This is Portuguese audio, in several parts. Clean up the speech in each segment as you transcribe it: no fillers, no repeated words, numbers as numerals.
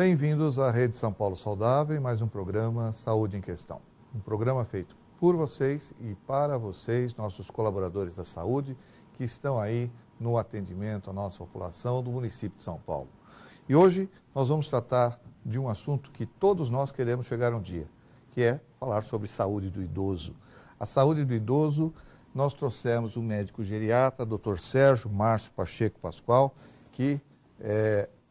Bem-vindos à Rede São Paulo Saudável e mais um programa Saúde em Questão. Um programa feito por vocês e para vocês, nossos colaboradores da saúde, que estão aí no atendimento à nossa população do município de São Paulo. E hoje nós vamos tratar de um assunto que todos nós queremos chegar um dia, que é falar sobre saúde do idoso. A saúde do idoso, nós trouxemos o médico geriatra, Dr. Sérgio Márcio Pacheco Pascoal, que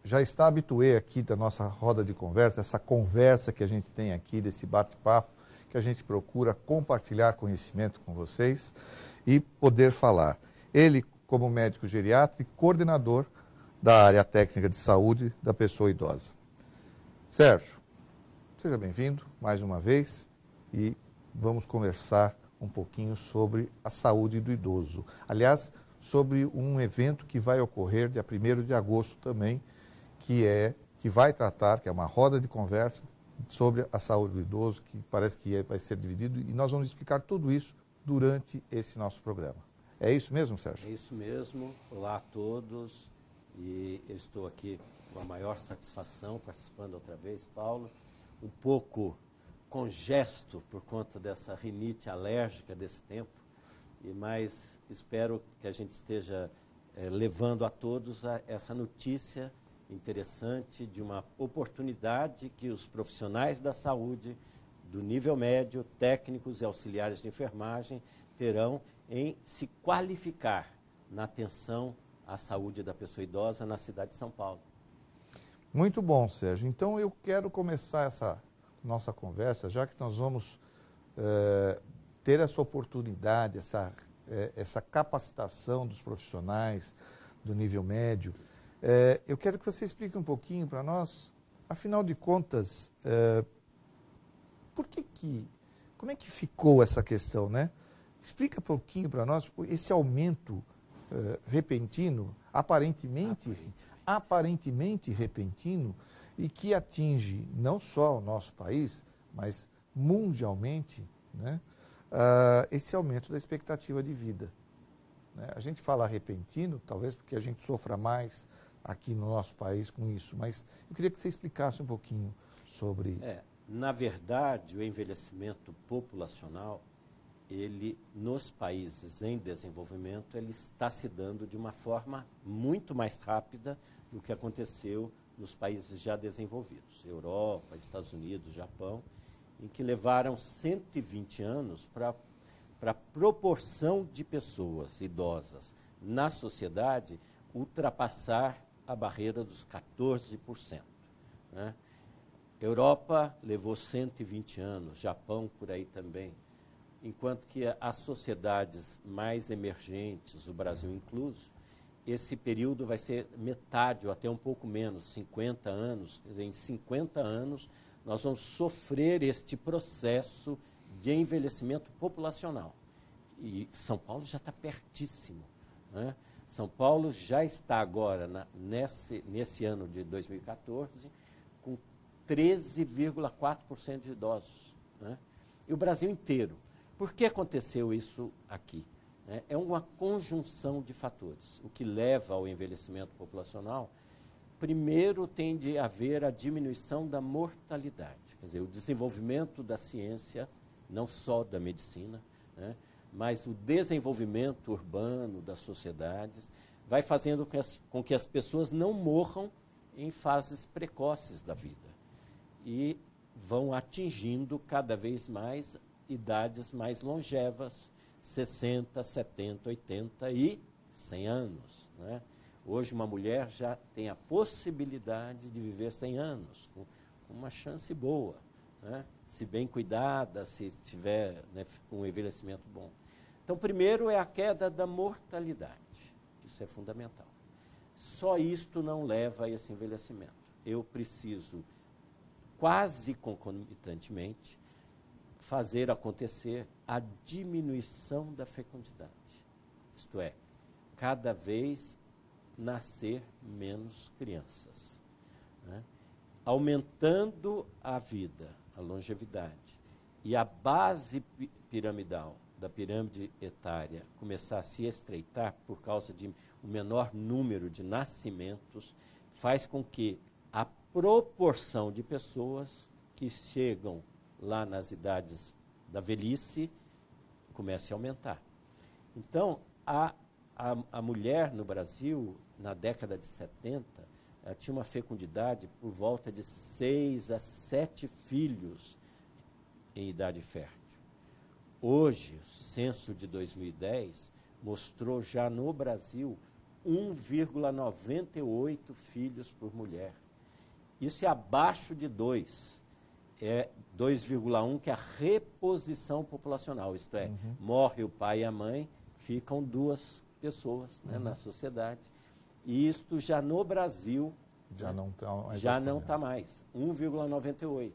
já está habitué aqui da nossa roda de conversa, essa conversa que a gente tem aqui, desse bate-papo, que a gente procura compartilhar conhecimento com vocês e poder falar. Ele, como médico geriatra e coordenador da área técnica de saúde da pessoa idosa. Sérgio, seja bem-vindo mais uma vez e vamos conversar um pouquinho sobre a saúde do idoso. Aliás, sobre um evento que vai ocorrer dia 1º de agosto também, que vai tratar, que é uma roda de conversa sobre a saúde do idoso, que parece que vai ser dividido, e nós vamos explicar tudo isso durante esse nosso programa. É isso mesmo, Sérgio? É isso mesmo. Olá a todos. E eu estou aqui com a maior satisfação participando outra vez, Paulo. Um pouco congesto por conta dessa rinite alérgica desse tempo, mas espero que a gente esteja levando a todos essa notícia interessante de uma oportunidade que os profissionais da saúde, do nível médio, técnicos e auxiliares de enfermagem, terão em se qualificar na atenção à saúde da pessoa idosa na cidade de São Paulo. Muito bom, Sérgio. Então eu quero começar essa nossa conversa, já que nós vamos ter essa oportunidade, essa capacitação dos profissionais do nível médio. Eu quero que você explique um pouquinho para nós, afinal de contas, como é que ficou essa questão, né? Explica um pouquinho para nós esse aumento repentino, aparentemente repentino, e que atinge não só o nosso país, mas mundialmente, né? Esse aumento da expectativa de vida. Né? A gente fala repentino, talvez porque a gente sofra mais aqui no nosso país com isso, mas eu queria que você explicasse um pouquinho sobre... Na verdade, o envelhecimento populacional, ele, nos países em desenvolvimento, ele está se dando de uma forma muito mais rápida do que aconteceu nos países já desenvolvidos, Europa, Estados Unidos, Japão, em que levaram 120 anos para a proporção de pessoas idosas na sociedade ultrapassar a barreira dos 14%. Né? Europa levou 120 anos, Japão por aí também, enquanto que as sociedades mais emergentes, o Brasil incluso, esse período vai ser metade ou até um pouco menos, 50 anos. Quer dizer, em 50 anos, nós vamos sofrer este processo de envelhecimento populacional. E São Paulo já está pertíssimo. Né? São Paulo já está agora, nesse ano de 2014, com 13,4% de idosos. Né? E o Brasil inteiro. Por que aconteceu isso aqui? É uma conjunção de fatores. O que leva ao envelhecimento populacional, primeiro tem de haver a diminuição da mortalidade. Quer dizer, o desenvolvimento da ciência, não só da medicina, né, mas o desenvolvimento urbano das sociedades vai fazendo com que as pessoas não morram em fases precoces da vida e vão atingindo cada vez mais idades mais longevas, 60, 70, 80 e 100 anos. Né? Hoje uma mulher já tem a possibilidade de viver 100 anos, com uma chance boa, né? Se bem cuidada, se tiver, né, um envelhecimento bom. Então, primeiro é a queda da mortalidade. Isso é fundamental. Só isto não leva a esse envelhecimento. Eu preciso, quase concomitantemente, fazer acontecer a diminuição da fecundidade. Isto é, cada vez nascer menos crianças. Né? Aumentando a vida, a longevidade, e a base piramidal da pirâmide etária começar a se estreitar por causa de um menor número de nascimentos, faz com que a proporção de pessoas que chegam lá nas idades da velhice começa a aumentar. Então, a mulher no Brasil, na década de 70, ela tinha uma fecundidade por volta de 6 a 7 filhos em idade fértil. Hoje, o censo de 2010 mostrou já no Brasil 1,98 filhos por mulher. Isso é abaixo de 2. É 2,1, que é a reposição populacional, isto é, morre o pai e a mãe, ficam 2 pessoas, né, na sociedade. E isto já no Brasil já não está mais, 1,98.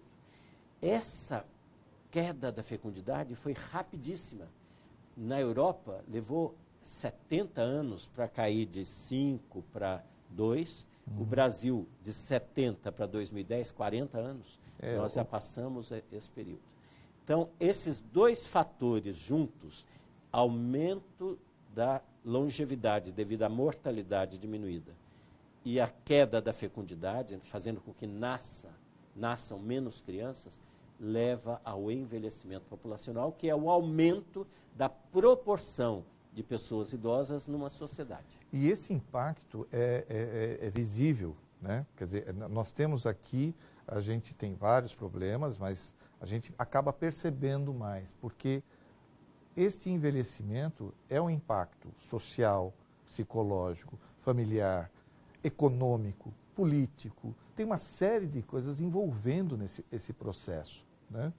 Essa queda da fecundidade foi rapidíssima. Na Europa, levou 70 anos para cair de 5 para 2. O Brasil, de 70 para 2010, 40 anos. Nós já passamos esse período. Então, esses 2 fatores juntos, aumento da longevidade devido à mortalidade diminuída e a queda da fecundidade, fazendo com que nasçam menos crianças, leva ao envelhecimento populacional, que é o aumento da proporção de pessoas idosas numa sociedade. E esse impacto é visível, né? Quer dizer, nós temos aqui, a gente tem vários problemas, mas a gente acaba percebendo mais, porque este envelhecimento é um impacto social, psicológico, familiar, econômico, político. Tem uma série de coisas envolvendo esse processo, né?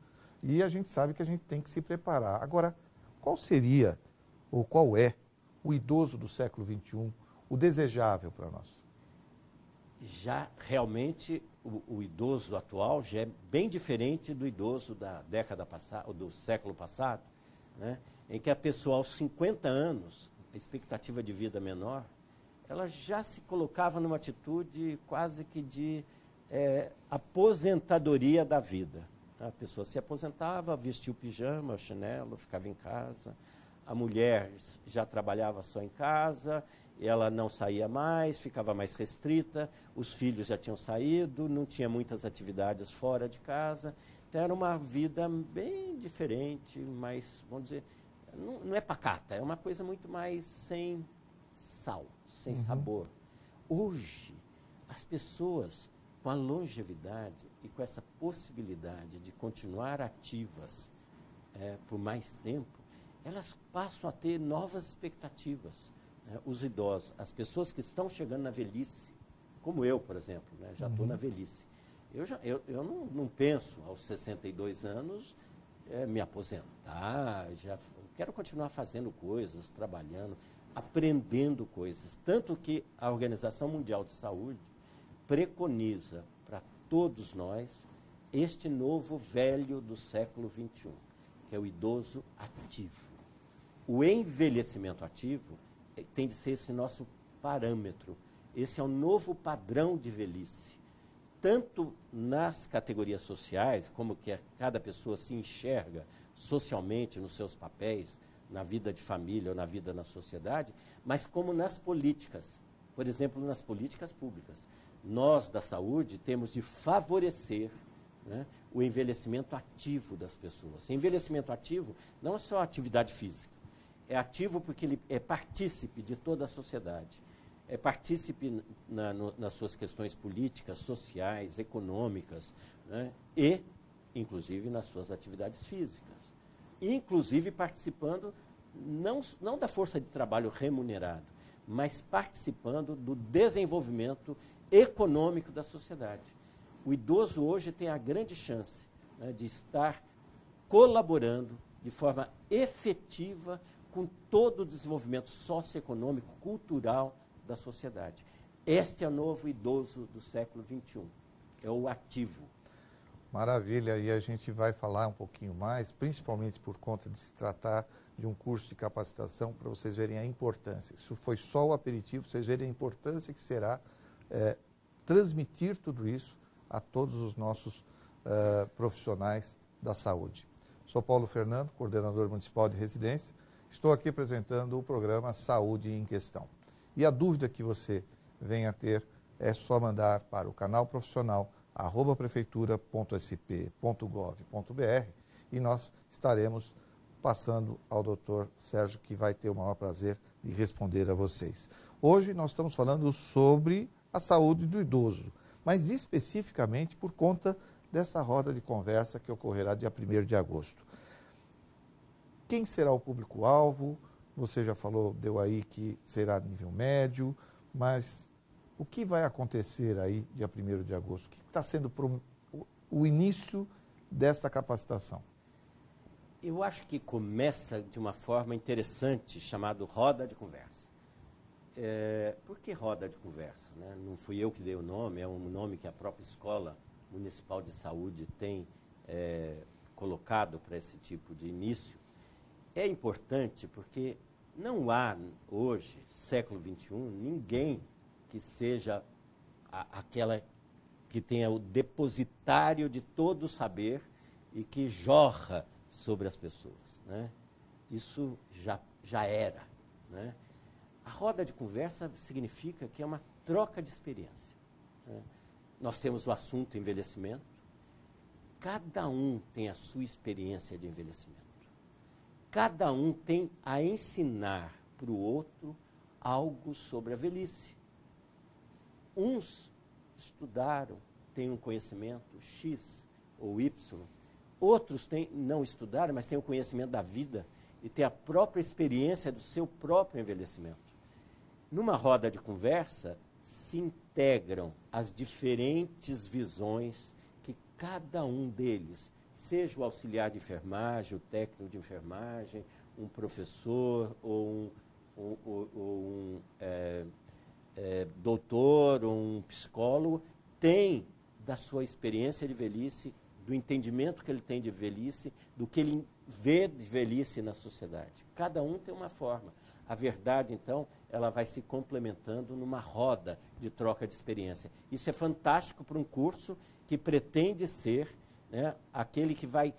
E a gente sabe que a gente tem que se preparar. Agora, qual seria, ou qual é, o idoso do século XXI, o desejável para nós? Já realmente o idoso atual já é bem diferente do idoso da década passada, ou do século passado, né? Em que a pessoa aos 50 anos, a expectativa de vida menor, ela já se colocava numa atitude quase que de aposentadoria da vida. A pessoa se aposentava, vestia o pijama, o chinelo, ficava em casa. A mulher já trabalhava só em casa, ela não saía mais, ficava mais restrita, os filhos já tinham saído, não tinha muitas atividades fora de casa. Então, era uma vida bem diferente, mas, vamos dizer, não é pacata, é uma coisa muito mais sem sal, sem sabor. Hoje, as pessoas, com a longevidade e com essa possibilidade de continuar ativas por mais tempo, elas passam a ter novas expectativas. Os idosos, as pessoas que estão chegando na velhice, como eu, por exemplo, né, já estou na velhice. Eu não penso, aos 62 anos, me aposentar, já quero continuar fazendo coisas, trabalhando, aprendendo coisas. Tanto que a Organização Mundial de Saúde preconiza para todos nós este novo velho do século XXI, que é o idoso ativo. O envelhecimento ativo tem de ser esse nosso parâmetro. Esse é o novo padrão de velhice. Tanto nas categorias sociais, como que cada pessoa se enxerga socialmente nos seus papéis, na vida de família ou na vida na sociedade, mas como nas políticas. Por exemplo, nas políticas públicas. Nós, da saúde, temos de favorecer, né, o envelhecimento ativo das pessoas. Envelhecimento ativo não é só atividade física. É ativo porque ele é partícipe de toda a sociedade. É partícipe nas suas questões políticas, sociais, econômicas, né, e, inclusive, nas suas atividades físicas. Inclusive participando, não da força de trabalho remunerado, mas participando do desenvolvimento econômico da sociedade. O idoso hoje tem a grande chance, né, de estar colaborando de forma efetiva com todo o desenvolvimento socioeconômico, cultural da sociedade. Este é o novo idoso do século XXI, é o ativo. Maravilha, e a gente vai falar um pouquinho mais, principalmente por conta de se tratar de um curso de capacitação, para vocês verem a importância. Isso foi só o aperitivo, vocês verem a importância que será transmitir tudo isso a todos os nossos profissionais da saúde. Sou Paulo Fernando, coordenador municipal de residência. Estou aqui apresentando o programa Saúde em Questão. E a dúvida que você venha a ter é só mandar para o canal profissional @prefeitura.sp.gov.br e nós estaremos passando ao Dr. Sérgio, que vai ter o maior prazer de responder a vocês. Hoje nós estamos falando sobre a saúde do idoso, mas especificamente por conta dessa roda de conversa que ocorrerá dia 1º de agosto. Quem será o público-alvo? Você já falou, deu aí que será nível médio, mas o que vai acontecer aí dia 1º de agosto? O que está sendo o início desta capacitação? Eu acho que começa de uma forma interessante, chamado roda de conversa. Por que roda de conversa? Né? Não fui eu que dei o nome, é um nome que a própria Escola Municipal de Saúde tem colocado para esse tipo de início. É importante porque não há hoje, século XXI, ninguém que seja aquela que tenha o depositário de todo o saber e que jorra sobre as pessoas. Né? Isso já era. Né? A roda de conversa significa que é uma troca de experiência. Né? Nós temos o assunto envelhecimento, cada um tem a sua experiência de envelhecimento. Cada um tem a ensinar para o outro algo sobre a velhice. Uns estudaram, têm um conhecimento X ou Y. Outros não estudaram, mas têm o conhecimento da vida e têm a própria experiência do seu próprio envelhecimento. Numa roda de conversa, se integram as diferentes visões que cada um deles, seja o auxiliar de enfermagem, o técnico de enfermagem, um professor ou um doutor ou um psicólogo, tem da sua experiência de velhice, do entendimento que ele tem de velhice, do que ele vê de velhice na sociedade. Cada um tem uma forma. A verdade, então, ela vai se complementando numa roda de troca de experiência. Isso é fantástico para um curso que pretende ser, né, aquele que vai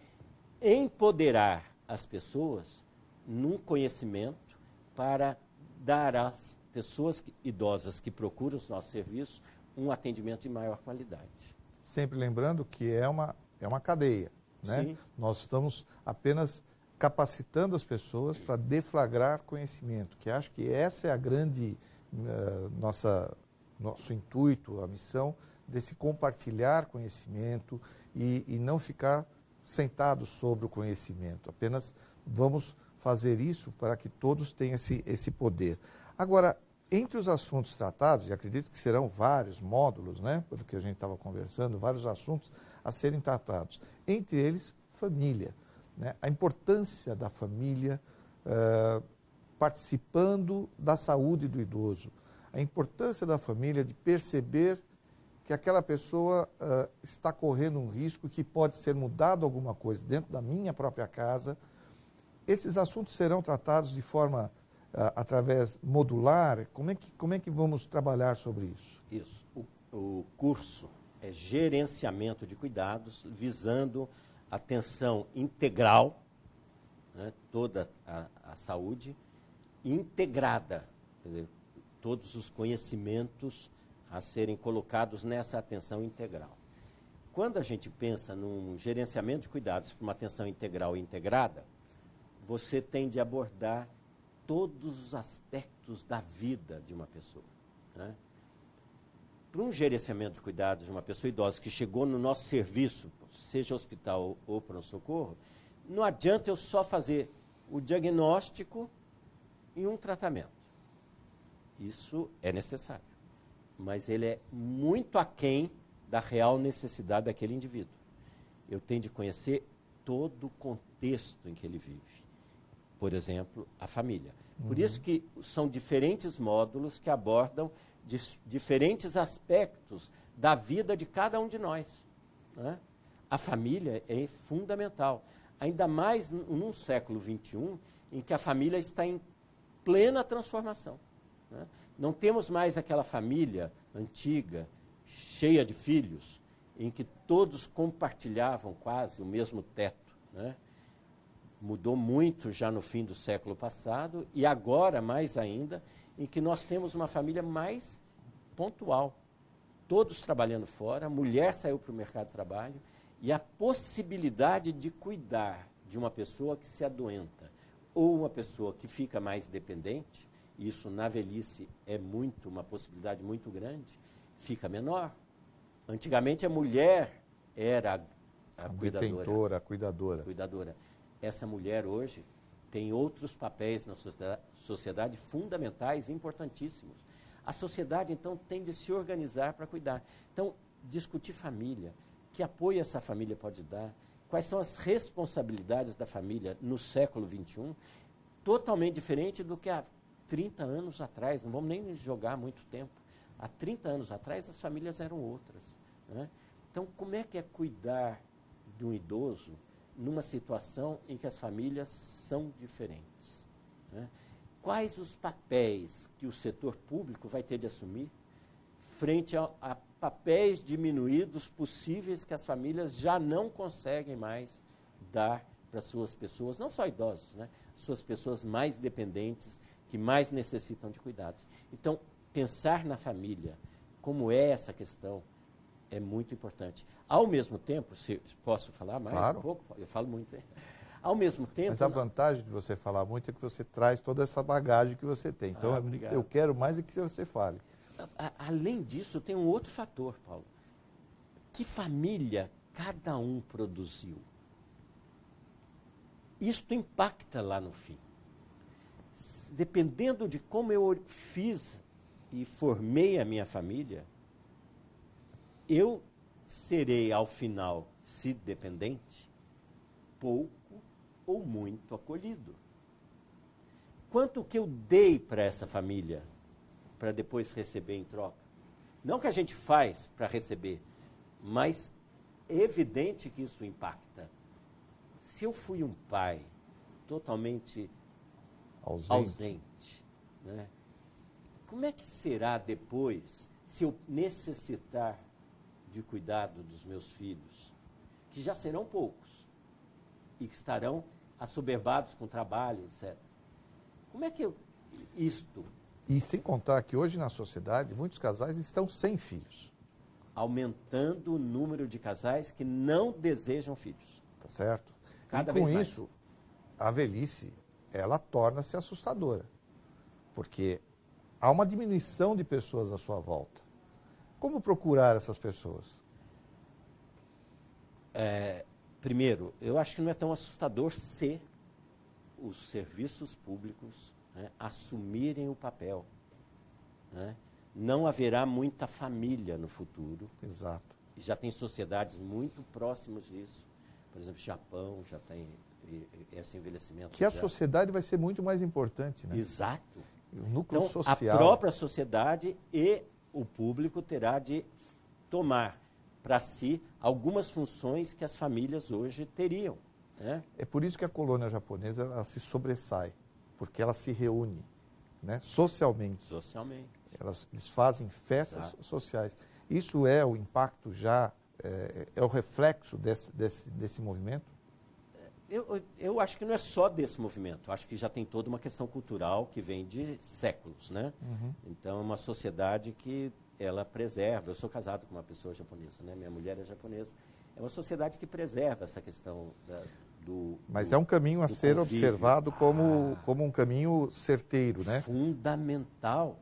empoderar as pessoas num conhecimento para dar às pessoas idosas que procuram os nossos serviços um atendimento de maior qualidade. Sempre lembrando que é uma cadeia, né? Sim. Nós estamos apenas capacitando as pessoas para deflagrar conhecimento, que acho que essa é a grande nosso intuito, a missão desse compartilhar conhecimento e não ficar sentados sobre o conhecimento. Apenas vamos fazer isso para que todos tenham esse poder. Agora, entre os assuntos tratados, e acredito que serão vários módulos, né, pelo que a gente estava conversando, vários assuntos a serem tratados. Entre eles, família. Né? A importância da família participando da saúde do idoso. A importância da família de perceber que aquela pessoa está correndo um risco que pode ser mudado alguma coisa dentro da minha própria casa. Esses assuntos serão tratados de forma através modular. Como é que vamos trabalhar sobre isso? Isso. O curso é gerenciamento de cuidados, visando atenção integral, né, toda a saúde, integrada, quer dizer, todos os conhecimentos a serem colocados nessa atenção integral. Quando a gente pensa num gerenciamento de cuidados para uma atenção integral e integrada, você tem de abordar todos os aspectos da vida de uma pessoa. Né? Para um gerenciamento de cuidados de uma pessoa idosa que chegou no nosso serviço, seja hospital ou pronto-socorro, não adianta eu só fazer o diagnóstico e um tratamento. Isso é necessário, mas ele é muito aquém da real necessidade daquele indivíduo. Eu tenho de conhecer todo o contexto em que ele vive. Por exemplo, a família. Por isso que são diferentes módulos que abordam diferentes aspectos da vida de cada um de nós. Né? A família é fundamental. Ainda mais num século XXI, em que a família está em plena transformação. Né? Não temos mais aquela família antiga, cheia de filhos, em que todos compartilhavam quase o mesmo teto. Né? Mudou muito já no fim do século passado e agora, mais ainda, em que nós temos uma família mais pontual. todos trabalhando fora, a mulher saiu para o mercado de trabalho e a possibilidade de cuidar de uma pessoa que se adoenta ou uma pessoa que fica mais dependente, isso na velhice é uma possibilidade muito grande, fica menor. Antigamente a mulher era a cuidadora. A cuidadora. Essa mulher hoje tem outros papéis na sociedade fundamentais, importantíssimos. A sociedade, então, tem de se organizar para cuidar. Então, discutir família, que apoio essa família pode dar, quais são as responsabilidades da família no século XXI, totalmente diferente do que há 30 anos atrás, não vamos nem jogar muito tempo. Há 30 anos atrás, as famílias eram outras, né? Então, como é que é cuidar de um idoso numa situação em que as famílias são diferentes, né? Quais os papéis que o setor público vai ter de assumir frente a papéis diminuídos possíveis que as famílias já não conseguem mais dar para suas pessoas, não só idosos, né? Suas pessoas mais dependentes, que mais necessitam de cuidados. Então, pensar na família, como é essa questão, é muito importante. Ao mesmo tempo, se posso falar mais claro. Um pouco? Eu falo muito, hein? Ao mesmo tempo... Mas a vantagem de você falar muito é que você traz toda essa bagagem que você tem. Então, eu quero mais é que você fale. Além disso, tem um outro fator, Paulo. Que família cada um produziu? Isto impacta lá no fim. Dependendo de como eu fiz e formei a minha família, eu serei, ao final, se dependente, pouco ou muito acolhido. Quanto que eu dei para essa família para depois receber em troca? Não que a gente faz para receber, mas é evidente que isso impacta. Se eu fui um pai totalmente ausente, né? Como é que será depois se eu necessitar de cuidado dos meus filhos, que já serão poucos e que estarão assoberbados com trabalho, etc. Como é que isto... E sem contar que hoje na sociedade, muitos casais estão sem filhos. Aumentando o número de casais que não desejam filhos. Tá certo? Cada e vez com mais. isso, a velhice, ela torna-se assustadora. Porque há uma diminuição de pessoas à sua volta. Como procurar essas pessoas? Primeiro, eu acho que não é tão assustador se os serviços públicos, né, assumirem o papel, né? Não haverá muita família no futuro. Exato. Já tem sociedades muito próximas disso. Por exemplo, Japão já tem esse envelhecimento. Que a sociedade vai ser muito mais importante, né? Exato. O núcleo então, social. A própria sociedade e o público terá de tomar para si algumas funções que as famílias hoje teriam, né? É por isso que a colônia japonesa ela se sobressai, porque ela se reúne, né, socialmente. Socialmente. Eles fazem festas sociais. Isso é o impacto já, é o reflexo desse movimento? Eu acho que não é só desse movimento. Acho que já tem toda uma questão cultural que vem de séculos, né? Uhum. Então, é uma sociedade que ela preserva. Eu sou casado com uma pessoa japonesa, né? Minha mulher é japonesa. É uma sociedade que preserva essa questão Mas é um caminho a ser convívio. Observado como um caminho certeiro, né? Fundamental.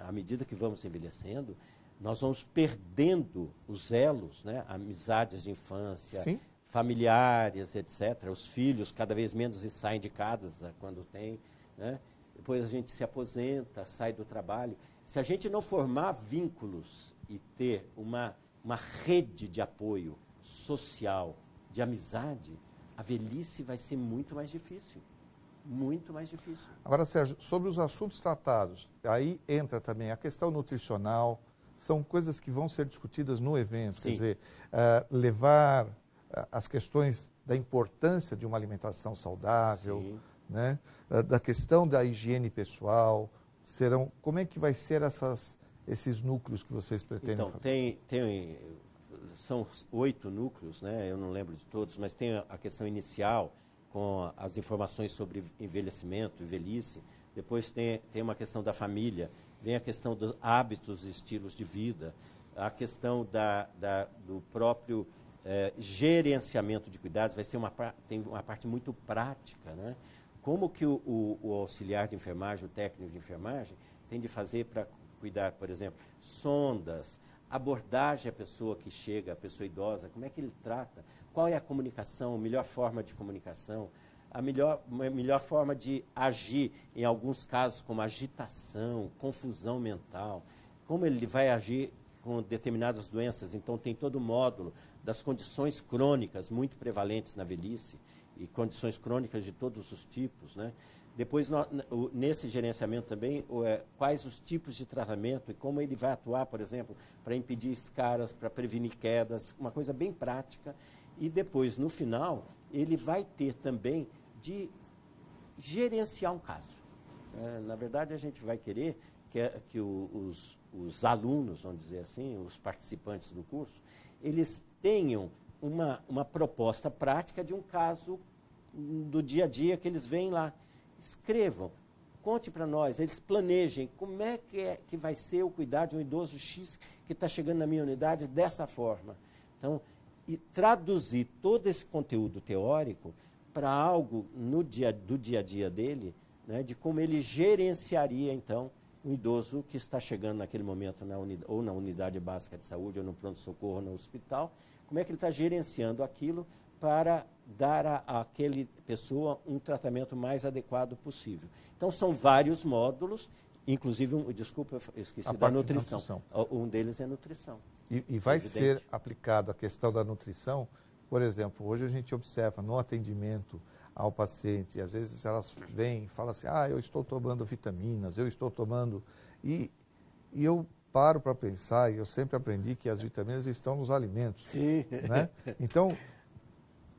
À medida que vamos envelhecendo, nós vamos perdendo os elos, né? Amizades de infância, Sim. familiares, etc. Os filhos cada vez menos saem de casa quando tem, né? Depois a gente se aposenta, sai do trabalho. Se a gente não formar vínculos e ter uma rede de apoio social, de amizade, a velhice vai ser muito mais difícil. Muito mais difícil. Agora, Sérgio, sobre os assuntos tratados, aí entra também a questão nutricional, são coisas que vão ser discutidas no evento. Sim. Quer dizer, levar as questões da importância de uma alimentação saudável, Sim. né? Da questão da higiene pessoal, como é que vai ser esses núcleos que vocês pretendem fazer? São 8 núcleos, né? Eu não lembro de todos, mas tem a questão inicial, com as informações sobre envelhecimento e velhice. Depois tem uma questão da família, vem a questão dos hábitos e estilos de vida, a questão do próprio gerenciamento de cuidados, tem uma parte muito prática, né? Como que o auxiliar de enfermagem, o técnico de enfermagem, tem de fazer para cuidar, por exemplo, sondas, abordagem à pessoa que chega, a pessoa idosa, como é que ele trata, qual é a comunicação, a melhor forma de comunicação, a melhor forma de agir, em alguns casos, como agitação, confusão mental, como ele vai agir com determinadas doenças. Então, tem todo o módulo das condições crônicas muito prevalentes na velhice, e condições crônicas de todos os tipos, né? Depois, nesse gerenciamento também, quais os tipos de tratamento e como ele vai atuar, por exemplo, para impedir escaras, para prevenir quedas, uma coisa bem prática. E depois, no final, ele vai ter também de gerenciar um caso. Na verdade, a gente vai querer que os alunos, vamos dizer assim, os participantes do curso, eles tenham uma proposta prática de um caso do dia a dia que eles veem lá. Escrevam, conte para nós, eles planejem como é que vai ser o cuidar de um idoso X que está chegando na minha unidade dessa forma. Então, e traduzir todo esse conteúdo teórico para algo do dia a dia dele, né, de como ele gerenciaria, então, um idoso que está chegando naquele momento ou na unidade básica de saúde, ou no pronto-socorro, ou no hospital, como é que ele está gerenciando aquilo para dar àquela pessoa um tratamento mais adequado possível. Então, são vários módulos, inclusive, desculpa, eu esqueci da nutrição. Um deles é nutrição. E vai ser aplicado a questão da nutrição, por exemplo, hoje a gente observa no atendimento ao paciente, às vezes elas vêm e falam assim, eu estou tomando vitaminas, eu estou tomando... E eu paro para pensar, e eu sempre aprendi que as vitaminas estão nos alimentos. Sim. Né? Então,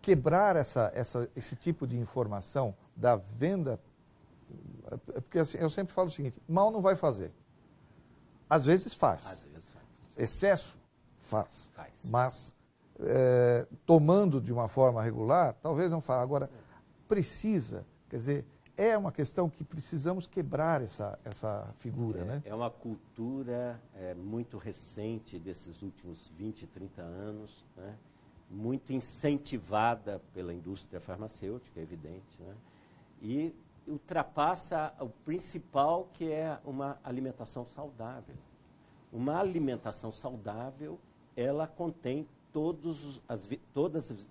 quebrar esse tipo de informação da venda, porque assim, eu sempre falo o seguinte, mal não vai fazer. Às vezes faz. Às vezes faz. Excesso faz. Mas tomando de uma forma regular, talvez não faça. Agora, precisa, quer dizer, é uma questão que precisamos quebrar essa figura, né? É uma cultura muito recente desses últimos 20, 30 anos, né? Muito incentivada pela indústria farmacêutica, é evidente, né? E ultrapassa o principal, que é uma alimentação saudável. Uma alimentação saudável, ela contém todas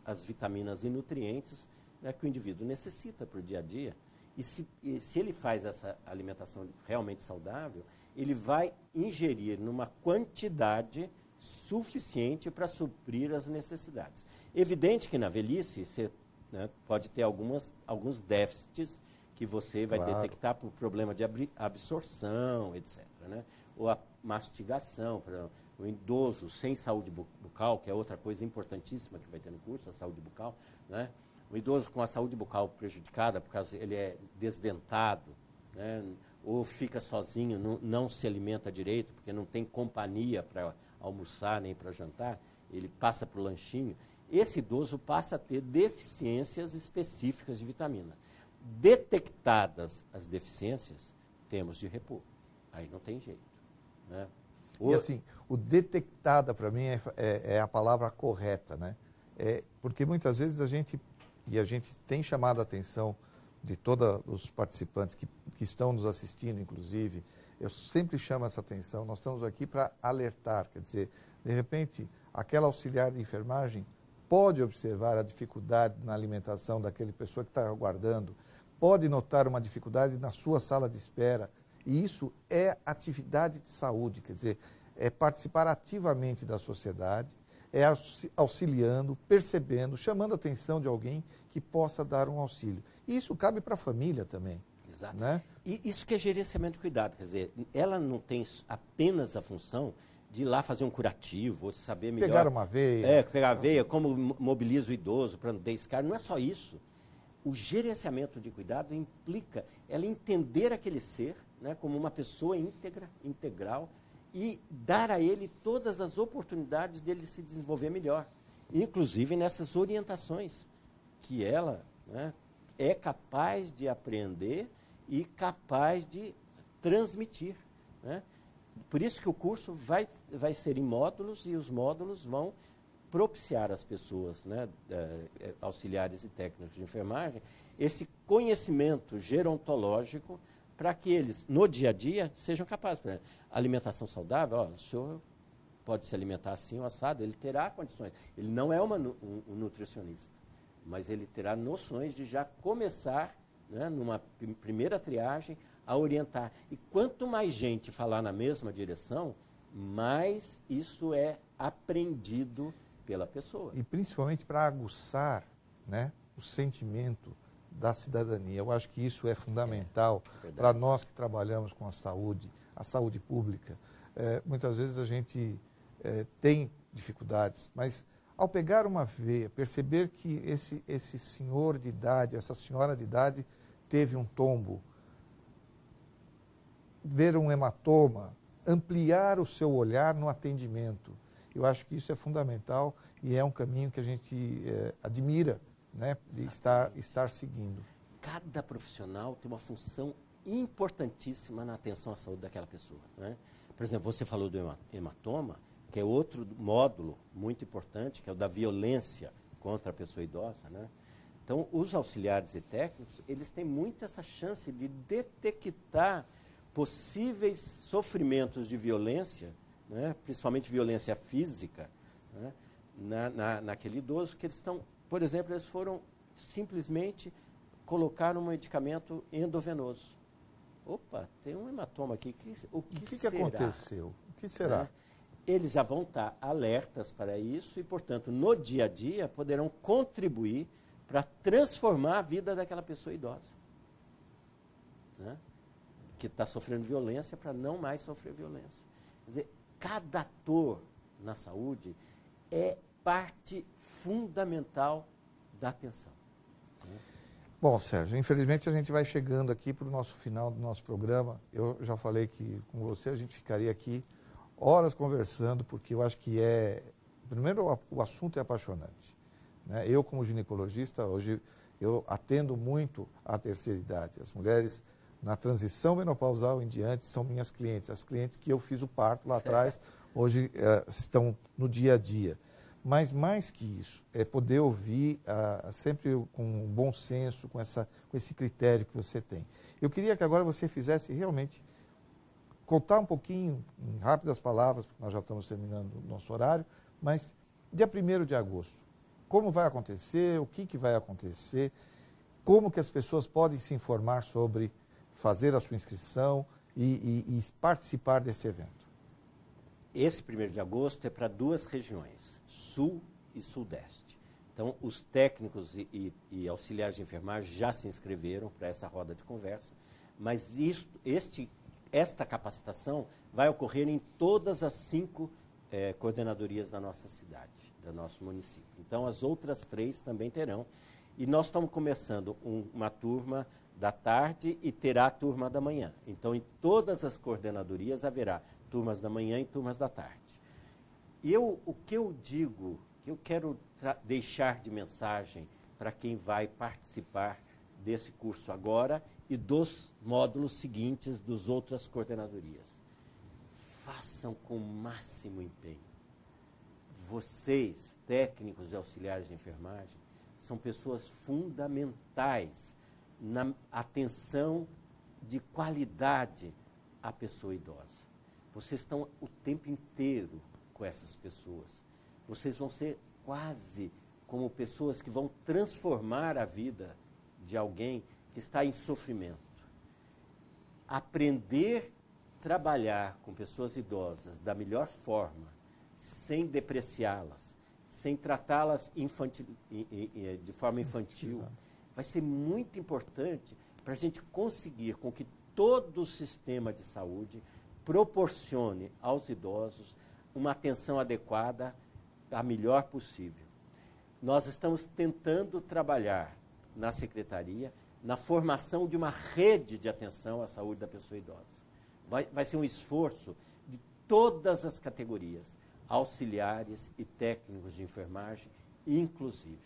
as vitaminas e nutrientes, né, que o indivíduo necessita para o dia a dia. E se ele faz essa alimentação realmente saudável, ele vai ingerir numa quantidade suficiente para suprir as necessidades. Evidente que na velhice você, né, pode ter alguns déficits que você vai detectar por problema de absorção, etc., né? Ou a mastigação, por exemplo, o idoso sem saúde bucal, que é outra coisa importantíssima que vai ter no curso, a saúde bucal, né? O idoso com a saúde bucal prejudicada, por causa ele é desdentado, né? Ou fica sozinho, não se alimenta direito, porque não tem companhia para almoçar nem para jantar, ele passa para o lanchinho. Esse idoso passa a ter deficiências específicas de vitamina. Detectadas as deficiências, temos de repor. Aí não tem jeito, né? E assim, o detectada para mim é a palavra correta, né? Porque muitas vezes a gente tem chamado a atenção de todos os participantes que estão nos assistindo, inclusive, eu sempre chamo essa atenção, nós estamos aqui para alertar, quer dizer, de repente, aquela auxiliar de enfermagem pode observar a dificuldade na alimentação daquela pessoa que está aguardando, pode notar uma dificuldade na sua sala de espera, e isso é atividade de saúde, quer dizer, é participar ativamente da sociedade, é auxiliando, percebendo, chamando a atenção de alguém que possa dar um auxílio. E isso cabe para a família também. Exato. Né? E isso que é gerenciamento de cuidado, quer dizer, ela não tem apenas a função de ir lá fazer um curativo, ou saber melhor... Pegar uma veia. Pegar a veia, como mobiliza o idoso para não ter escárnio, não é só isso. O gerenciamento de cuidado implica ela entender aquele ser, né, como uma pessoa integral, e dar a ele todas as oportunidades dele se desenvolver melhor, inclusive nessas orientações que ela, né, é capaz de aprender e capaz de transmitir. né? Por isso que o curso vai ser em módulos e os módulos vão propiciar às pessoas, né, auxiliares e técnicos de enfermagem, esse conhecimento gerontológico para que eles, no dia a dia, sejam capazes. Por exemplo, alimentação saudável, ó, o senhor pode se alimentar assim ou assado, ele terá condições. Ele não é um nutricionista, mas ele terá noções de já começar, né, numa primeira triagem, a orientar. E quanto mais gente falar na mesma direção, mais isso é aprendido pela pessoa. E principalmente para aguçar, né, o sentimento da cidadania. Eu acho que isso é fundamental para nós que trabalhamos com a saúde pública. Muitas vezes a gente tem dificuldades, mas ao pegar uma veia, perceber que esse senhor de idade, essa senhora de idade teve um tombo, ver um hematoma, ampliar o seu olhar no atendimento. Eu acho que isso é fundamental e é um caminho que a gente admira, né, de estar seguindo. Cada profissional tem uma função importantíssima na atenção à saúde daquela pessoa, né? Por exemplo, você falou do hematoma, que é outro módulo muito importante, que é o da violência contra a pessoa idosa, né? Então, os auxiliares e técnicos, eles têm muito essa chance de detectar possíveis sofrimentos de violência, né, principalmente violência física, né, naquele idoso, que eles estão, por exemplo, eles foram simplesmente colocar um medicamento endovenoso. Opa, tem um hematoma aqui, o que será? Aconteceu? O que será? Né? Eles já vão estar alertas para isso e, portanto, no dia a dia, poderão contribuir para transformar a vida daquela pessoa idosa, né, que está sofrendo violência, para não mais sofrer violência. Quer dizer, cada ator na saúde é parte fundamental da atenção. Né? Bom, Sérgio, infelizmente a gente vai chegando aqui para o nosso final do nosso programa. Eu já falei que com você a gente ficaria aqui horas conversando, porque eu acho que primeiro, o assunto é apaixonante, né? Eu, como ginecologista, hoje eu atendo muito a terceira idade. As mulheres na transição menopausal em diante são minhas clientes. As clientes que eu fiz o parto lá atrás, hoje estão no dia a dia. Mas mais que isso, é poder ouvir sempre com bom senso, com esse critério que você tem. Eu queria que agora você fizesse realmente, contar um pouquinho, em rápidas palavras, porque nós já estamos terminando o nosso horário, mas dia 1º de agosto, como vai acontecer, o que vai acontecer, como que as pessoas podem se informar sobre fazer a sua inscrição e participar desse evento? Esse 1º de agosto é para 2 regiões, Sul e Sudeste. Então, os técnicos e auxiliares de enfermagem já se inscreveram para essa roda de conversa, mas esta capacitação vai ocorrer em todas as 5 coordenadorias da nossa cidade, do nosso município. Então, as outras 3 também terão. E nós estamos começando uma turma da tarde e terá a turma da manhã. Então, em todas as coordenadorias haverá turmas da manhã e turmas da tarde. E o que eu digo, que eu quero deixar de mensagem para quem vai participar desse curso agora e dos módulos seguintes das outras coordenadorias. Façam com o máximo empenho. Vocês, técnicos e auxiliares de enfermagem, são pessoas fundamentais na atenção de qualidade à pessoa idosa. Vocês estão o tempo inteiro com essas pessoas. Vocês vão ser quase como pessoas que vão transformar a vida de alguém que está em sofrimento. Aprender a trabalhar com pessoas idosas da melhor forma, sem depreciá-las, sem tratá-las de forma infantil, vai ser muito importante para a gente conseguir com que todo o sistema de saúde proporcione aos idosos uma atenção adequada, a melhor possível. Nós estamos tentando trabalhar na Secretaria na formação de uma rede de atenção à saúde da pessoa idosa. Vai ser um esforço de todas as categorias, auxiliares e técnicos de enfermagem, inclusive.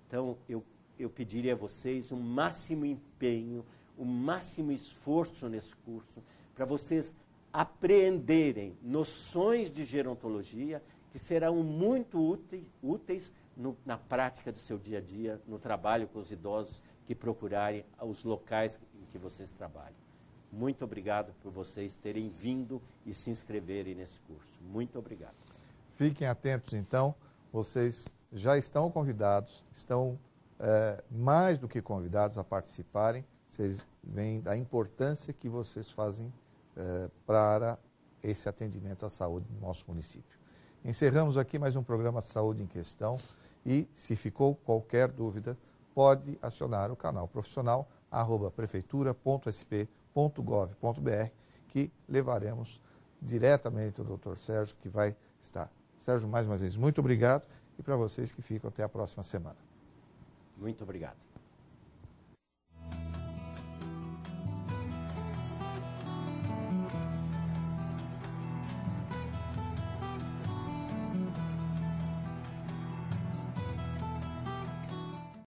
Então, eu pediria a vocês um máximo empenho, um máximo esforço nesse curso, para vocês apreenderem noções de gerontologia que serão muito úteis na prática do seu dia a dia, no trabalho com os idosos que procurarem os locais em que vocês trabalham. Muito obrigado por vocês terem vindo e se inscreverem nesse curso. Muito obrigado. Fiquem atentos, então. Vocês já estão convidados, estão mais do que convidados a participarem. Vocês veem da importância que vocês fazem para esse atendimento à saúde no nosso município. Encerramos aqui mais um programa Saúde em Questão e, se ficou qualquer dúvida, pode acionar o canal profissional @prefeitura.sp.gov.br, que levaremos diretamente ao Dr. Sérgio, que vai estar. Sérgio, mais uma vez, muito obrigado, e para vocês que ficam, até a próxima semana. Muito obrigado.